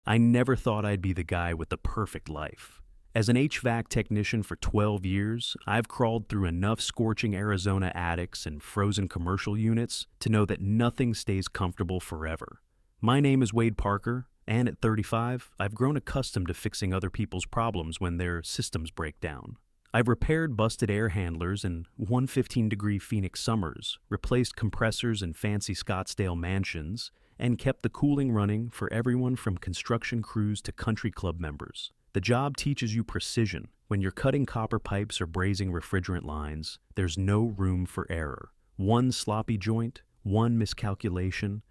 I never thought I'd be the guy with the perfect life. As an HVAC technician for 12 years, I've crawled through enough scorching Arizona attics and frozen commercial units to know that nothing stays comfortable forever. My name is Wade Parker, and at 35, I've grown accustomed to fixing other people's problems when their systems break down. I've repaired busted air handlers in 115-degree Phoenix summers, replaced compressors in fancy Scottsdale mansions, and kept the cooling running for everyone from construction crews to country club members. The job teaches you precision. When you're cutting copper pipes or brazing refrigerant lines, there's no room for error. One sloppy joint, one miscalculation,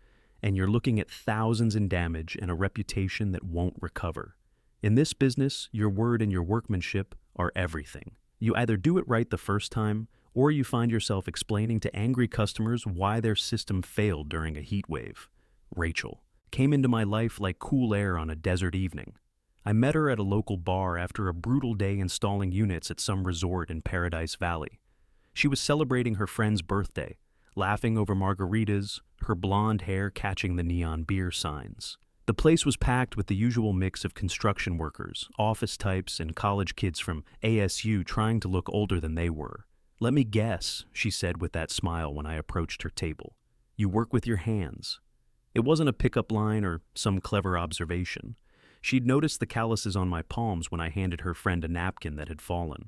and you're looking at thousands in damage and a reputation that won't recover. In this business, your word and your workmanship are everything. You either do it right the first time, or you find yourself explaining to angry customers why their system failed during a heat wave. Rachel came into my life like cool air on a desert evening. I met her at a local bar after a brutal day installing units at some resort in Paradise Valley. She was celebrating her friend's birthday, laughing over margaritas, her blonde hair catching the neon beer signs. The place was packed with the usual mix of construction workers, office types, and college kids from ASU trying to look older than they were. "Let me guess," she said with that smile when I approached her table. "You work with your hands." It wasn't a pickup line or some clever observation. She'd noticed the calluses on my palms when I handed her friend a napkin that had fallen.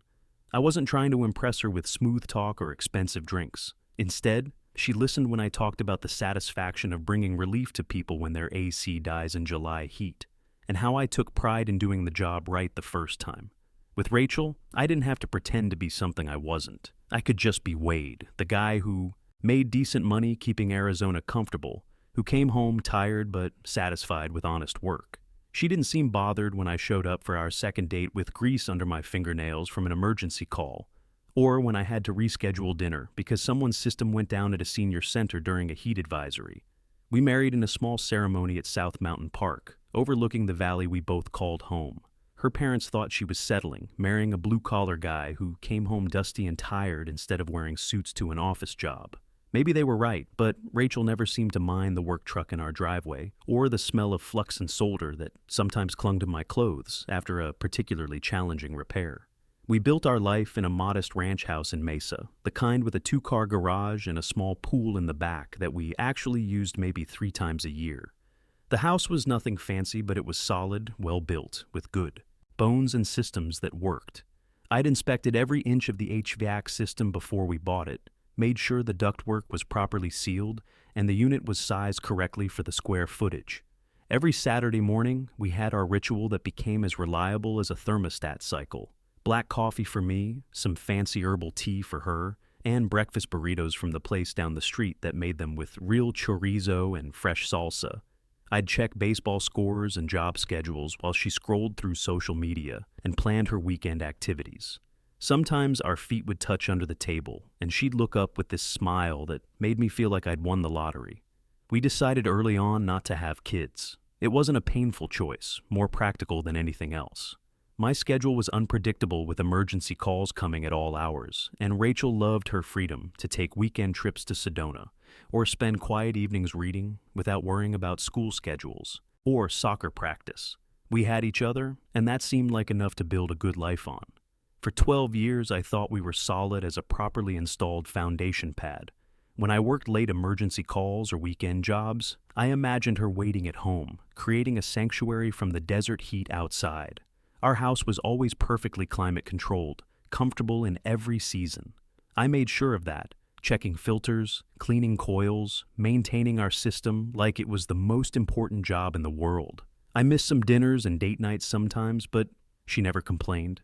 I wasn't trying to impress her with smooth talk or expensive drinks. Instead, she listened when I talked about the satisfaction of bringing relief to people when their AC dies in July heat, and how I took pride in doing the job right the first time. With Rachel, I didn't have to pretend to be something I wasn't. I could just be Wade, the guy who made decent money keeping Arizona comfortable, who came home tired but satisfied with honest work. She didn't seem bothered when I showed up for our second date with grease under my fingernails from an emergency call, or when I had to reschedule dinner because someone's system went down at a senior center during a heat advisory. We married in a small ceremony at South Mountain Park, overlooking the valley we both called home. Her parents thought she was settling, marrying a blue-collar guy who came home dusty and tired instead of wearing suits to an office job. Maybe they were right, but Rachel never seemed to mind the work truck in our driveway, or the smell of flux and solder that sometimes clung to my clothes after a particularly challenging repair. We built our life in a modest ranch house in Mesa, the kind with a 2-car garage and a small pool in the back that we actually used maybe 3 times a year. The house was nothing fancy, but it was solid, well-built, with good bones and systems that worked. I'd inspected every inch of the HVAC system before we bought it, made sure the ductwork was properly sealed, and the unit was sized correctly for the square footage. Every Saturday morning, we had our ritual that became as reliable as a thermostat cycle. Black coffee for me, some fancy herbal tea for her, and breakfast burritos from the place down the street that made them with real chorizo and fresh salsa. I'd check baseball scores and job schedules while she scrolled through social media and planned her weekend activities. Sometimes our feet would touch under the table, and she'd look up with this smile that made me feel like I'd won the lottery. We decided early on not to have kids. It wasn't a painful choice, more practical than anything else. My schedule was unpredictable with emergency calls coming at all hours, and Rachel loved her freedom to take weekend trips to Sedona, or spend quiet evenings reading without worrying about school schedules, or soccer practice. We had each other, and that seemed like enough to build a good life on. For 12 years, I thought we were solid as a properly installed foundation pad. When I worked late emergency calls or weekend jobs, I imagined her waiting at home, creating a sanctuary from the desert heat outside. Our house was always perfectly climate-controlled, comfortable in every season. I made sure of that, checking filters, cleaning coils, maintaining our system like it was the most important job in the world. I missed some dinners and date nights sometimes, but she never complained.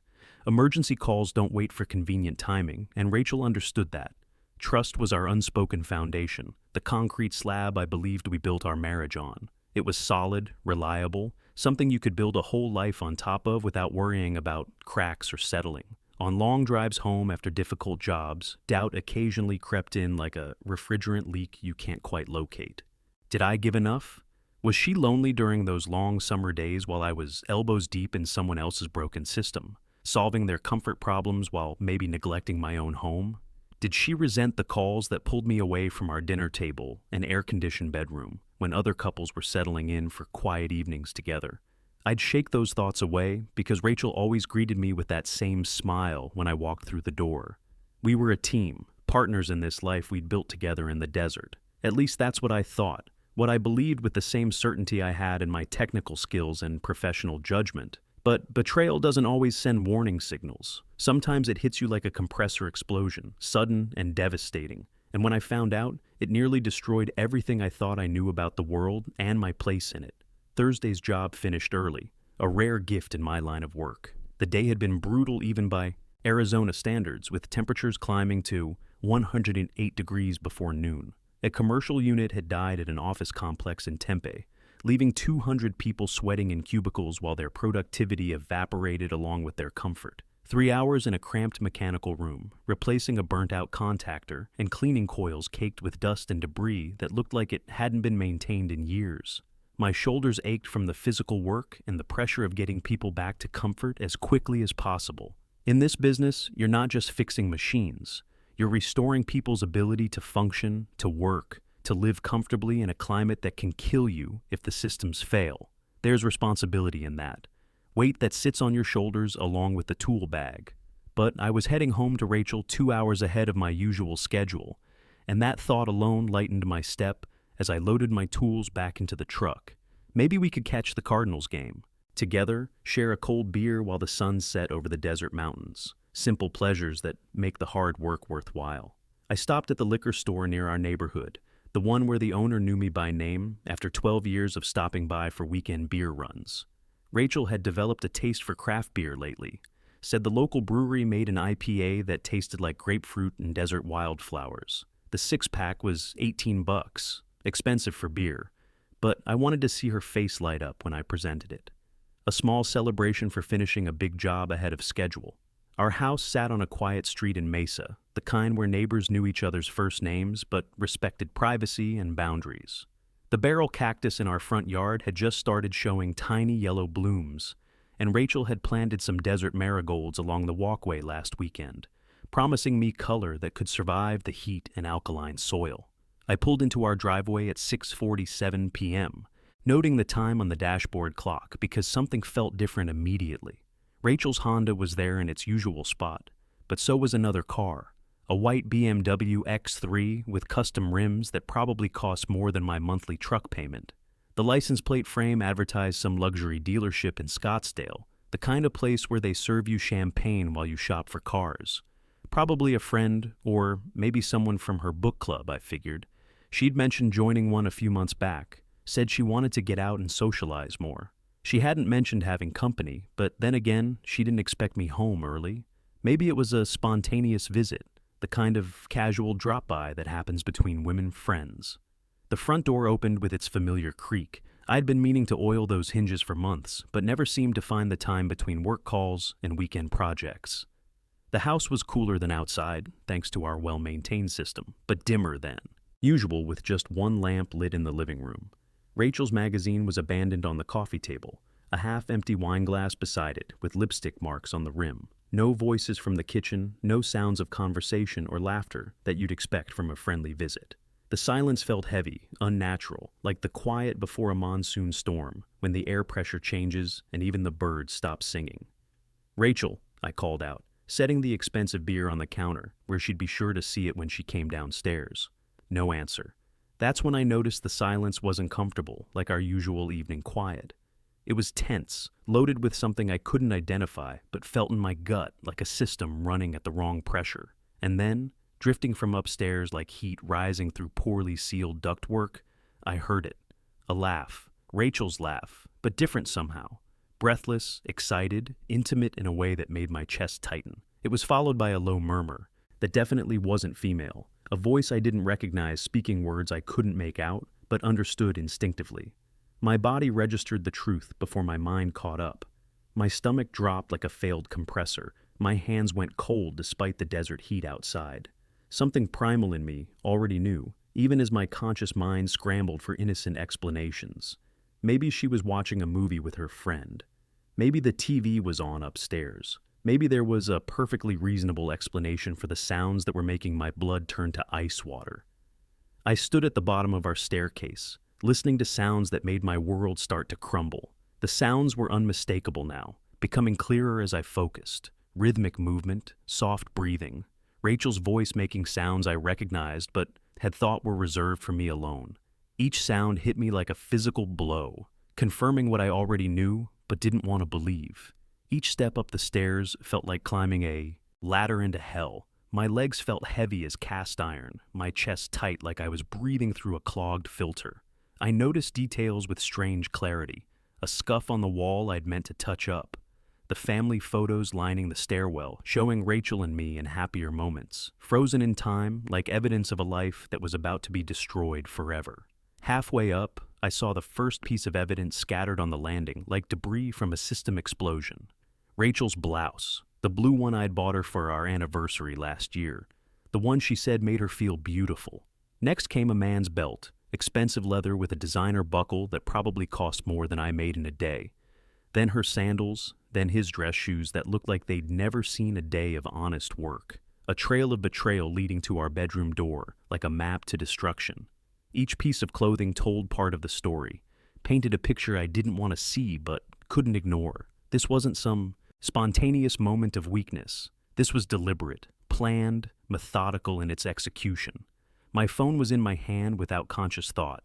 Emergency calls don't wait for convenient timing, and Rachel understood that. Trust was our unspoken foundation, the concrete slab I believed we built our marriage on. It was solid, reliable, something you could build a whole life on top of without worrying about cracks or settling. On long drives home after difficult jobs, doubt occasionally crept in like a refrigerant leak you can't quite locate. Did I give enough? Was she lonely during those long summer days while I was elbows deep in someone else's broken system, solving their comfort problems while maybe neglecting my own home? Did she resent the calls that pulled me away from our dinner table and air-conditioned bedroom when other couples were settling in for quiet evenings together? I'd shake those thoughts away because Rachel always greeted me with that same smile when I walked through the door. We were a team, partners in this life we'd built together in the desert. At least that's what I thought, what I believed with the same certainty I had in my technical skills and professional judgment. But betrayal doesn't always send warning signals. Sometimes it hits you like a compressor explosion, sudden and devastating. And when I found out, it nearly destroyed everything I thought I knew about the world and my place in it. Thursday's job finished early, a rare gift in my line of work. The day had been brutal even by Arizona standards, with temperatures climbing to 108 degrees before noon. A commercial unit had died at an office complex in Tempe, leaving 200 people sweating in cubicles while their productivity evaporated along with their comfort. 3 hours in a cramped mechanical room, replacing a burnt-out contactor and cleaning coils caked with dust and debris that looked like it hadn't been maintained in years. My shoulders ached from the physical work and the pressure of getting people back to comfort as quickly as possible. In this business, you're not just fixing machines. You're restoring people's ability to function, to work, to live comfortably in a climate that can kill you if the systems fail. There's responsibility in that. Weight that sits on your shoulders along with the tool bag. But I was heading home to Rachel 2 hours ahead of my usual schedule, and that thought alone lightened my step as I loaded my tools back into the truck. Maybe we could catch the Cardinals game. Together, share a cold beer while the sun set over the desert mountains. Simple pleasures that make the hard work worthwhile. I stopped at the liquor store near our neighborhood, the one where the owner knew me by name after 12 years of stopping by for weekend beer runs. Rachel had developed a taste for craft beer lately, said the local brewery made an IPA that tasted like grapefruit and desert wildflowers. The six-pack was $18, expensive for beer, but I wanted to see her face light up when I presented it. A small celebration for finishing a big job ahead of schedule. Our house sat on a quiet street in Mesa, the kind where neighbors knew each other's first names but respected privacy and boundaries. The barrel cactus in our front yard had just started showing tiny yellow blooms, and Rachel had planted some desert marigolds along the walkway last weekend, promising me color that could survive the heat and alkaline soil. I pulled into our driveway at 6:47 p.m., noting the time on the dashboard clock because something felt different immediately. Rachel's Honda was there in its usual spot, but so was another car, a white BMW X3 with custom rims that probably cost more than my monthly truck payment. The license plate frame advertised some luxury dealership in Scottsdale, the kind of place where they serve you champagne while you shop for cars. Probably a friend, or maybe someone from her book club, I figured. She'd mentioned joining one a few months back, said she wanted to get out and socialize more. She hadn't mentioned having company, but then again, she didn't expect me home early. Maybe it was a spontaneous visit, the kind of casual drop-by that happens between women friends. The front door opened with its familiar creak. I'd been meaning to oil those hinges for months, but never seemed to find the time between work calls and weekend projects. The house was cooler than outside, thanks to our well-maintained system, but dimmer than usual with just one lamp lit in the living room. Rachel's magazine was abandoned on the coffee table, a half-empty wine glass beside it with lipstick marks on the rim. No voices from the kitchen, no sounds of conversation or laughter that you'd expect from a friendly visit. The silence felt heavy, unnatural, like the quiet before a monsoon storm, when the air pressure changes and even the birds stop singing. "Rachel," I called out, setting the expensive beer on the counter, where she'd be sure to see it when she came downstairs. No answer. That's when I noticed the silence wasn't comfortable, like our usual evening quiet. It was tense, loaded with something I couldn't identify, but felt in my gut like a system running at the wrong pressure. And then, drifting from upstairs like heat rising through poorly sealed ductwork, I heard it. A laugh. Rachel's laugh, but different somehow. Breathless, excited, intimate in a way that made my chest tighten. It was followed by a low murmur that definitely wasn't female, a voice I didn't recognize speaking words I couldn't make out, but understood instinctively. My body registered the truth before my mind caught up. My stomach dropped like a failed compressor. My hands went cold despite the desert heat outside. Something primal in me already knew, even as my conscious mind scrambled for innocent explanations. Maybe she was watching a movie with her friend. Maybe the TV was on upstairs. Maybe there was a perfectly reasonable explanation for the sounds that were making my blood turn to ice water. I stood at the bottom of our staircase, listening to sounds that made my world start to crumble. The sounds were unmistakable now, becoming clearer as I focused. Rhythmic movement, soft breathing, Rachel's voice making sounds I recognized but had thought were reserved for me alone. Each sound hit me like a physical blow, confirming what I already knew but didn't want to believe. Each step up the stairs felt like climbing a ladder into hell. My legs felt heavy as cast iron, my chest tight like I was breathing through a clogged filter. I noticed details with strange clarity. A scuff on the wall I'd meant to touch up. The family photos lining the stairwell, showing Rachel and me in happier moments, frozen in time like evidence of a life that was about to be destroyed forever. Halfway up, I saw the first piece of evidence scattered on the landing like debris from a system explosion. Rachel's blouse, the blue one I'd bought her for our anniversary last year, the one she said made her feel beautiful. Next came a man's belt, expensive leather with a designer buckle that probably cost more than I made in a day. Then her sandals, then his dress shoes that looked like they'd never seen a day of honest work. A trail of betrayal leading to our bedroom door, like a map to destruction. Each piece of clothing told part of the story, painted a picture I didn't want to see but couldn't ignore. This wasn't some spontaneous moment of weakness. This was deliberate, planned, methodical in its execution. My phone was in my hand without conscious thought.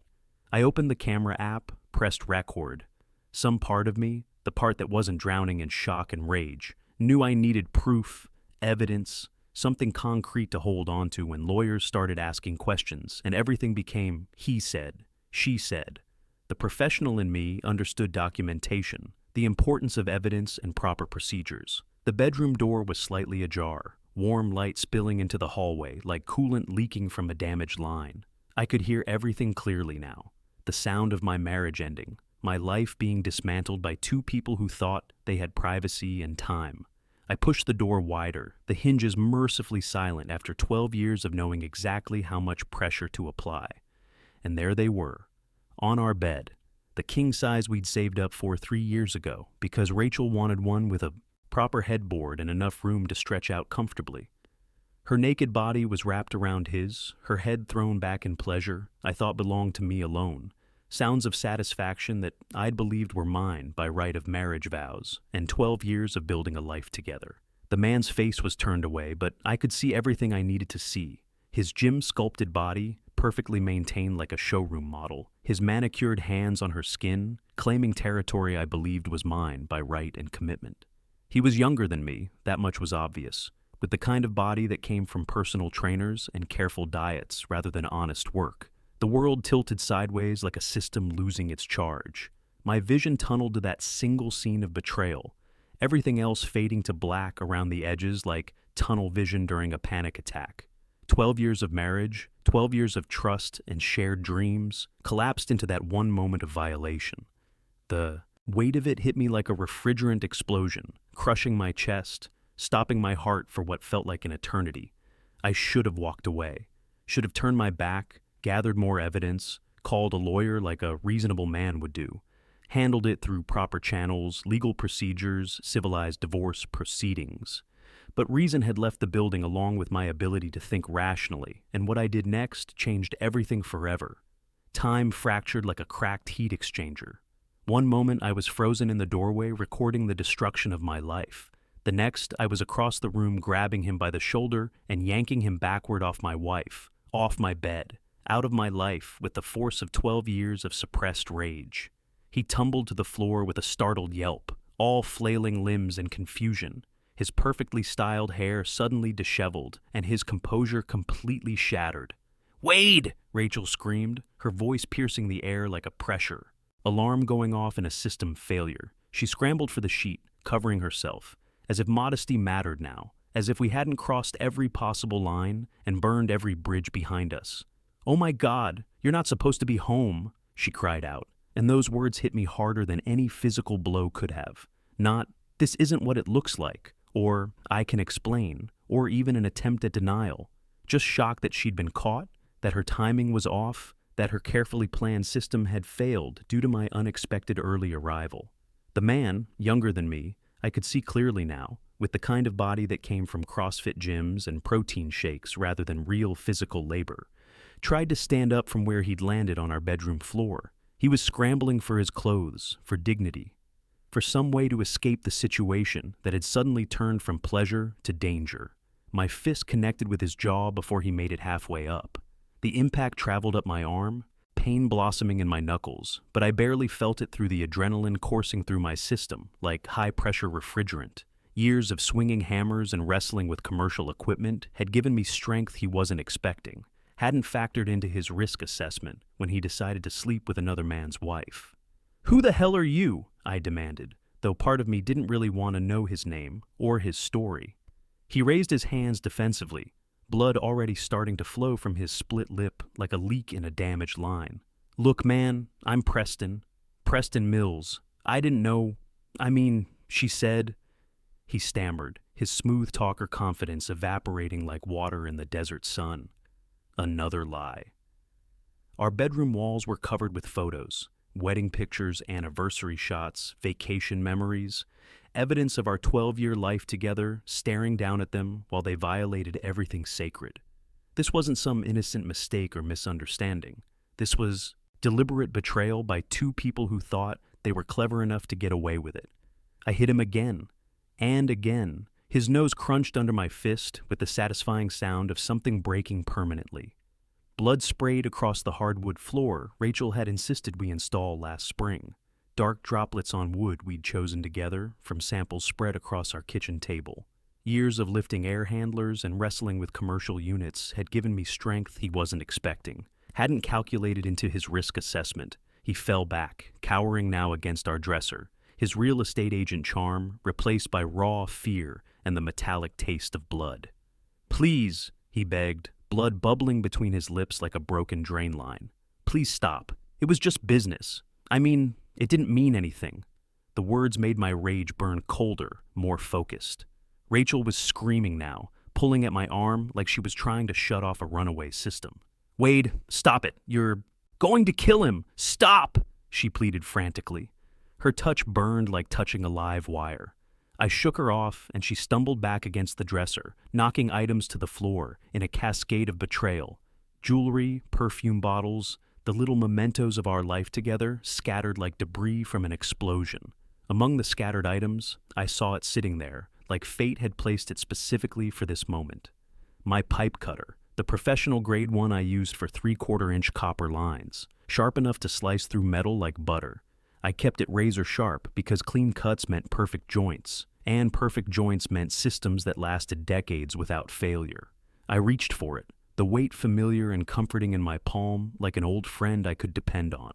I opened the camera app, pressed record. Some part of me, the part that wasn't drowning in shock and rage, knew I needed proof, evidence, something concrete to hold on to when lawyers started asking questions and everything became he said, she said. The professional in me understood documentation, the importance of evidence and proper procedures. The bedroom door was slightly ajar, warm light spilling into the hallway like coolant leaking from a damaged line. I could hear everything clearly now. The sound of my marriage ending, my life being dismantled by two people who thought they had privacy and time. I pushed the door wider, the hinges mercifully silent after 12 years of knowing exactly how much pressure to apply. And there they were, on our bed, the king size we'd saved up for 3 years ago because Rachel wanted one with a proper headboard and enough room to stretch out comfortably. Her naked body was wrapped around his, her head thrown back in pleasure I thought belonged to me alone. Sounds of satisfaction that I'd believed were mine by right of marriage vows and 12 years of building a life together. The man's face was turned away, but I could see everything I needed to see. His gym-sculpted body, perfectly maintained like a showroom model, his manicured hands on her skin, claiming territory I believed was mine by right and commitment. He was younger than me, that much was obvious, with the kind of body that came from personal trainers and careful diets rather than honest work. The world tilted sideways like a system losing its charge. My vision tunneled to that single scene of betrayal, everything else fading to black around the edges like tunnel vision during a panic attack. 12 years of marriage, 12 years of trust and shared dreams, collapsed into that one moment of violation. The weight of it hit me like a refrigerant explosion, crushing my chest, stopping my heart for what felt like an eternity. I should have walked away, should have turned my back, gathered more evidence, called a lawyer like a reasonable man would do, handled it through proper channels, legal procedures, civilized divorce proceedings. But reason had left the building along with my ability to think rationally, and what I did next changed everything forever. Time fractured like a cracked heat exchanger. One moment I was frozen in the doorway recording the destruction of my life. The next, I was across the room grabbing him by the shoulder and yanking him backward off my wife, off my bed, out of my life with the force of 12 years of suppressed rage. He tumbled to the floor with a startled yelp, all flailing limbs in confusion, his perfectly styled hair suddenly disheveled and his composure completely shattered. "Wade!" Rachel screamed, her voice piercing the air like a pressure. Alarm going off in a system failure. She scrambled for the sheet, covering herself, as if modesty mattered now, as if we hadn't crossed every possible line and burned every bridge behind us. "Oh my God, you're not supposed to be home," she cried out, and those words hit me harder than any physical blow could have. Not, "This isn't what it looks like," or "I can explain," or even an attempt at denial. Just shock that she'd been caught, that her timing was off, that her carefully planned system had failed due to my unexpected early arrival. The man, younger than me, I could see clearly now, with the kind of body that came from CrossFit gyms and protein shakes rather than real physical labor, tried to stand up from where he'd landed on our bedroom floor. He was scrambling for his clothes, for dignity. for some way to escape the situation that had suddenly turned from pleasure to danger. My fist connected with his jaw before he made it halfway up. The impact traveled up my arm, pain blossoming in my knuckles, but I barely felt it through the adrenaline coursing through my system like high-pressure refrigerant. Years of swinging hammers and wrestling with commercial equipment had given me strength he wasn't expecting, hadn't factored into his risk assessment when he decided to sleep with another man's wife. "Who the hell are you?" I demanded, though part of me didn't really want to know his name or his story. He raised his hands defensively, blood already starting to flow from his split lip like a leak in a damaged line. "Look, man, I'm Preston. Preston Mills. I didn't know. She said." He stammered, his smooth talker confidence evaporating like water in the desert sun. Another lie. Our bedroom walls were covered with photos, wedding pictures, anniversary shots, vacation memories, evidence of our 12-year life together, staring down at them while they violated everything sacred. This wasn't some innocent mistake or misunderstanding. This was deliberate betrayal by two people who thought they were clever enough to get away with it. I hit him again, and again. His nose crunched under my fist with the satisfying sound of something breaking permanently. Blood sprayed across the hardwood floor Rachel had insisted we install last spring. Dark droplets on wood we'd chosen together from samples spread across our kitchen table. Years of lifting air handlers and wrestling with commercial units had given me strength he wasn't expecting, hadn't calculated into his risk assessment. He fell back, cowering now against our dresser, his real estate agent charm replaced by raw fear and the metallic taste of blood. "Please," he begged, blood bubbling between his lips like a broken drain line. "Please stop. It was just business. It didn't mean anything." The words made my rage burn colder, more focused. Rachel was screaming now, pulling at my arm like she was trying to shut off a runaway system. "Wade, stop it. You're going to kill him. Stop!" she pleaded frantically. Her touch burned like touching a live wire. I shook her off, and she stumbled back against the dresser, knocking items to the floor in a cascade of betrayal. Jewelry, perfume bottles, the little mementos of our life together scattered like debris from an explosion. Among the scattered items, I saw it sitting there, like fate had placed it specifically for this moment. My pipe cutter, the professional grade one I used for 3/4-inch copper lines, sharp enough to slice through metal like butter. I kept it razor sharp because clean cuts meant perfect joints, and perfect joints meant systems that lasted decades without failure. I reached for it, the weight familiar and comforting in my palm like an old friend I could depend on.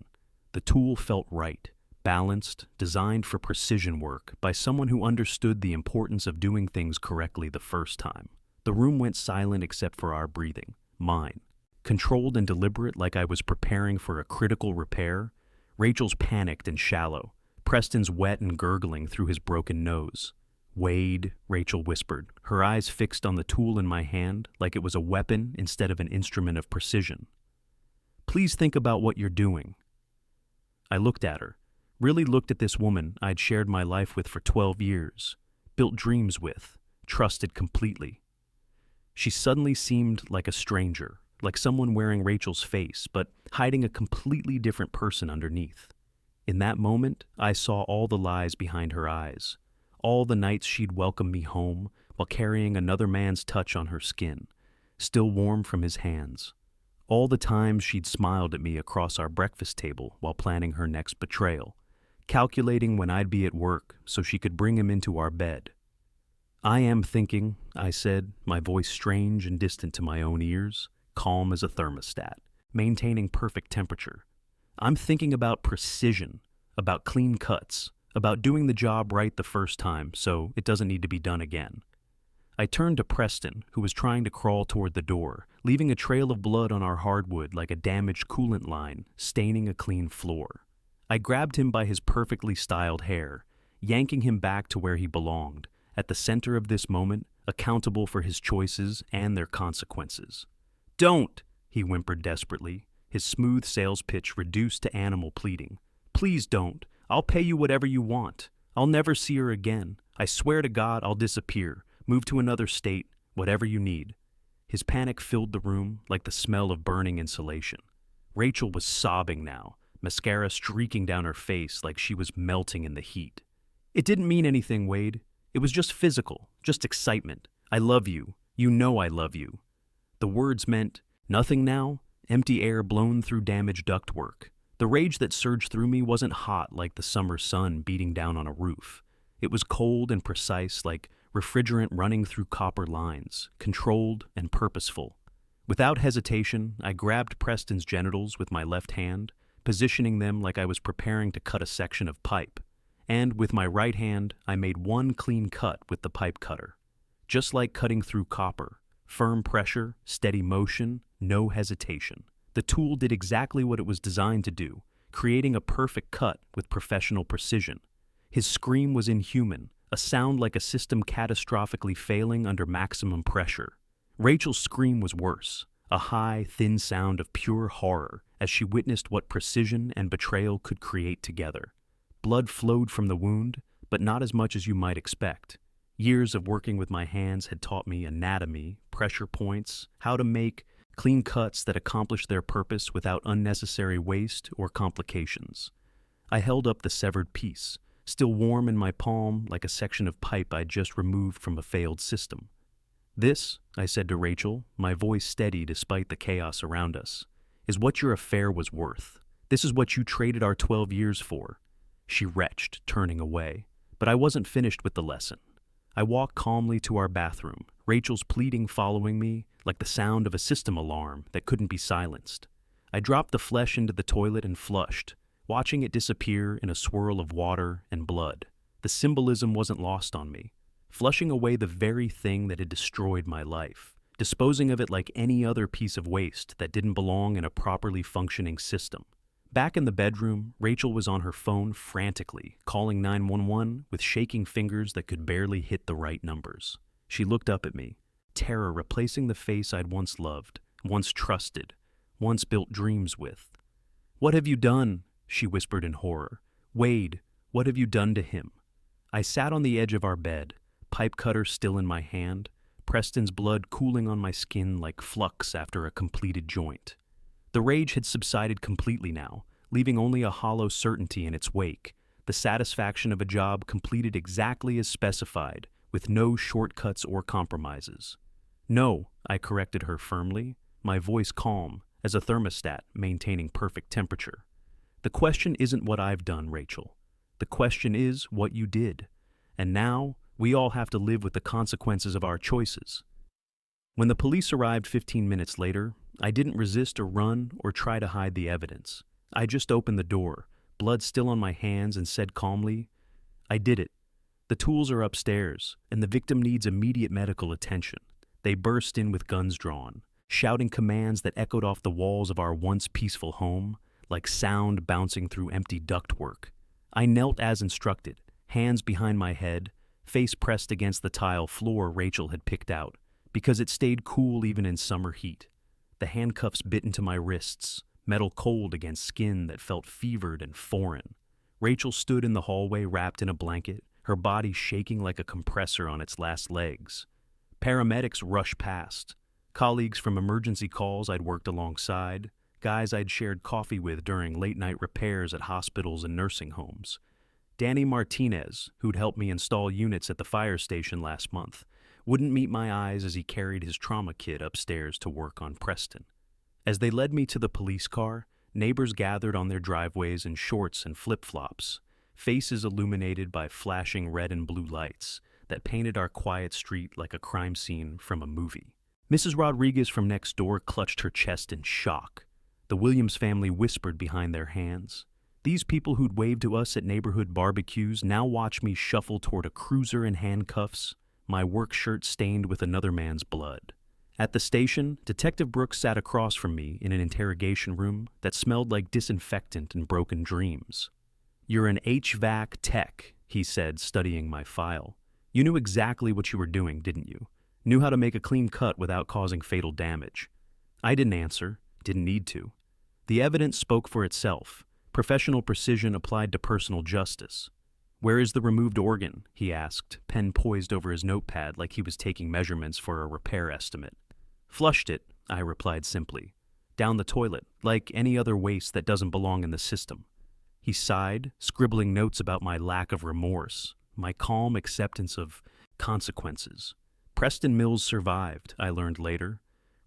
The tool felt right, balanced, designed for precision work by someone who understood the importance of doing things correctly the first time. The room went silent except for our breathing, mine. Controlled and deliberate like I was preparing for a critical repair. Rachel's panicked and shallow, Preston's wet and gurgling through his broken nose. "Wade," Rachel whispered, her eyes fixed on the tool in my hand like it was a weapon instead of an instrument of precision. "Please think about what you're doing." I looked at her, really looked at this woman I'd shared my life with for 12 years, built dreams with, trusted completely. She suddenly seemed like a stranger, like someone wearing Rachel's face, but hiding a completely different person underneath. In that moment, I saw all the lies behind her eyes, all the nights she'd welcomed me home while carrying another man's touch on her skin, still warm from his hands. All the times she'd smiled at me across our breakfast table while planning her next betrayal, calculating when I'd be at work so she could bring him into our bed. "I am thinking," I said, my voice strange and distant to my own ears, calm as a thermostat, maintaining perfect temperature. "I'm thinking about precision, about clean cuts, about doing the job right the first time so it doesn't need to be done again." I turned to Preston, who was trying to crawl toward the door, leaving a trail of blood on our hardwood like a damaged coolant line, staining a clean floor. I grabbed him by his perfectly styled hair, yanking him back to where he belonged, at the center of this moment, accountable for his choices and their consequences. "Don't!" he whimpered desperately, his smooth sales pitch reduced to animal pleading. "Please don't. I'll pay you whatever you want. I'll never see her again. I swear to God I'll disappear, move to another state, whatever you need." His panic filled the room like the smell of burning insulation. Rachel was sobbing now, mascara streaking down her face like she was melting in the heat. It didn't mean anything, Wade. It was just physical, just excitement. I love you. You know I love you. The words meant nothing now, empty air blown through damaged ductwork. The rage that surged through me wasn't hot like the summer sun beating down on a roof. It was cold and precise like refrigerant running through copper lines, controlled and purposeful. Without hesitation, I grabbed Preston's genitals with my left hand, positioning them like I was preparing to cut a section of pipe. And with my right hand, I made one clean cut with the pipe cutter. Just like cutting through copper, firm pressure, steady motion, no hesitation. The tool did exactly what it was designed to do, creating a perfect cut with professional precision. His scream was inhuman, a sound like a system catastrophically failing under maximum pressure. Rachel's scream was worse, a high, thin sound of pure horror as she witnessed what precision and betrayal could create together. Blood flowed from the wound, but not as much as you might expect. Years of working with my hands had taught me anatomy, pressure points, how to make clean cuts that accomplished their purpose without unnecessary waste or complications. I held up the severed piece, still warm in my palm like a section of pipe I'd just removed from a failed system. "This," I said to Rachel, my voice steady despite the chaos around us, "is what your affair was worth. This is what you traded our 12 years for." She retched, turning away. But I wasn't finished with the lesson. I walked calmly to our bathroom, Rachel's pleading following me like the sound of a system alarm that couldn't be silenced. I dropped the flesh into the toilet and flushed, watching it disappear in a swirl of water and blood. The symbolism wasn't lost on me. Flushing away the very thing that had destroyed my life, disposing of it like any other piece of waste that didn't belong in a properly functioning system. Back in the bedroom, Rachel was on her phone frantically, calling 911 with shaking fingers that could barely hit the right numbers. She looked up at me, terror replacing the face I'd once loved, once trusted, once built dreams with. "What have you done?" she whispered in horror. "Wade, what have you done to him?" I sat on the edge of our bed, pipe cutter still in my hand, Preston's blood cooling on my skin like flux after a completed joint. The rage had subsided completely now, leaving only a hollow certainty in its wake, the satisfaction of a job completed exactly as specified, with no shortcuts or compromises. "No," I corrected her firmly, my voice calm, as a thermostat maintaining perfect temperature. "The question isn't what I've done, Rachel. The question is what you did. And now, we all have to live with the consequences of our choices." When the police arrived 15 minutes later, I didn't resist or run or try to hide the evidence. I just opened the door, blood still on my hands, and said calmly, "I did it. The tools are upstairs, and the victim needs immediate medical attention." They burst in with guns drawn, shouting commands that echoed off the walls of our once peaceful home, like sound bouncing through empty ductwork. I knelt as instructed, hands behind my head, face pressed against the tile floor Rachel had picked out, because it stayed cool even in summer heat. The handcuffs bit into my wrists, metal cold against skin that felt fevered and foreign. Rachel stood in the hallway wrapped in a blanket, her body shaking like a compressor on its last legs. Paramedics rushed past. Colleagues from emergency calls I'd worked alongside, guys I'd shared coffee with during late-night repairs at hospitals and nursing homes. Danny Martinez, who'd helped me install units at the fire station last month, wouldn't meet my eyes as he carried his trauma kit upstairs to work on Preston. As they led me to the police car, neighbors gathered on their driveways in shorts and flip-flops, faces illuminated by flashing red and blue lights that painted our quiet street like a crime scene from a movie. Mrs. Rodriguez from next door clutched her chest in shock. The Williams family whispered behind their hands. These people who'd waved to us at neighborhood barbecues now watched me shuffle toward a cruiser in handcuffs, my work shirt stained with another man's blood. At the station, Detective Brooks sat across from me in an interrogation room that smelled like disinfectant and broken dreams. "You're an HVAC tech," he said, studying my file. "You knew exactly what you were doing, didn't you? Knew how to make a clean cut without causing fatal damage." I didn't answer, didn't need to. The evidence spoke for itself, professional precision applied to personal justice. "Where is the removed organ?" he asked, pen poised over his notepad like he was taking measurements for a repair estimate. "Flushed it," I replied simply. "Down the toilet, like any other waste that doesn't belong in the system." He sighed, scribbling notes about my lack of remorse. my calm acceptance of consequences. Preston Mills survived, I learned later.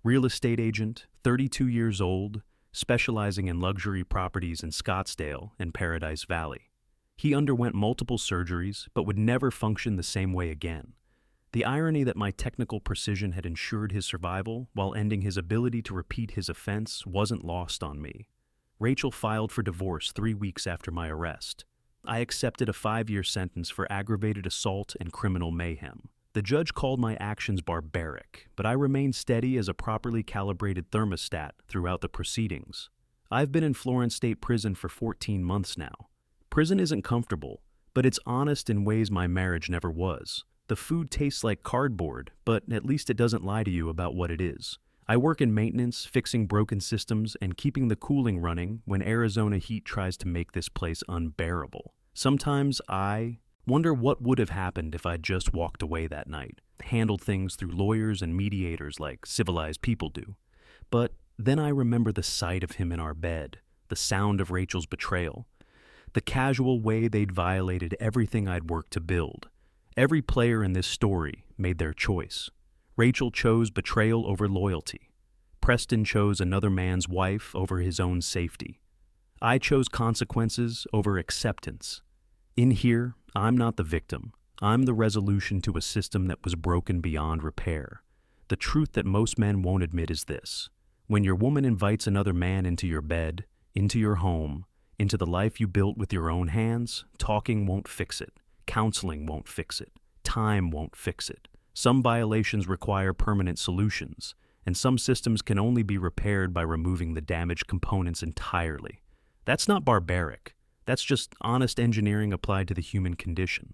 Real estate agent, 32 years old, specializing in luxury properties in Scottsdale and Paradise Valley. He underwent multiple surgeries, but would never function the same way again. The irony that my technical precision had ensured his survival while ending his ability to repeat his offense wasn't lost on me. Rachel filed for divorce 3 weeks after my arrest. I accepted a 5-year sentence for aggravated assault and criminal mayhem. The judge called my actions barbaric, but I remained steady as a properly calibrated thermostat throughout the proceedings. I've been in Florence State Prison for 14 months now. Prison isn't comfortable, but it's honest in ways my marriage never was. The food tastes like cardboard, but at least it doesn't lie to you about what it is. I work in maintenance, fixing broken systems, and keeping the cooling running when Arizona heat tries to make this place unbearable. Sometimes I wonder what would have happened if I'd just walked away that night, handled things through lawyers and mediators like civilized people do. But then I remember the sight of him in our bed, the sound of Rachel's betrayal, the casual way they'd violated everything I'd worked to build. Every player in this story made their choice. Rachel chose betrayal over loyalty. Preston chose another man's wife over his own safety. I chose consequences over acceptance. In here, I'm not the victim. I'm the resolution to a system that was broken beyond repair. The truth that most men won't admit is this: when your woman invites another man into your bed, into your home, into the life you built with your own hands, talking won't fix it. Counseling won't fix it. Time won't fix it. Some violations require permanent solutions, and some systems can only be repaired by removing the damaged components entirely. That's not barbaric. That's just honest engineering applied to the human condition.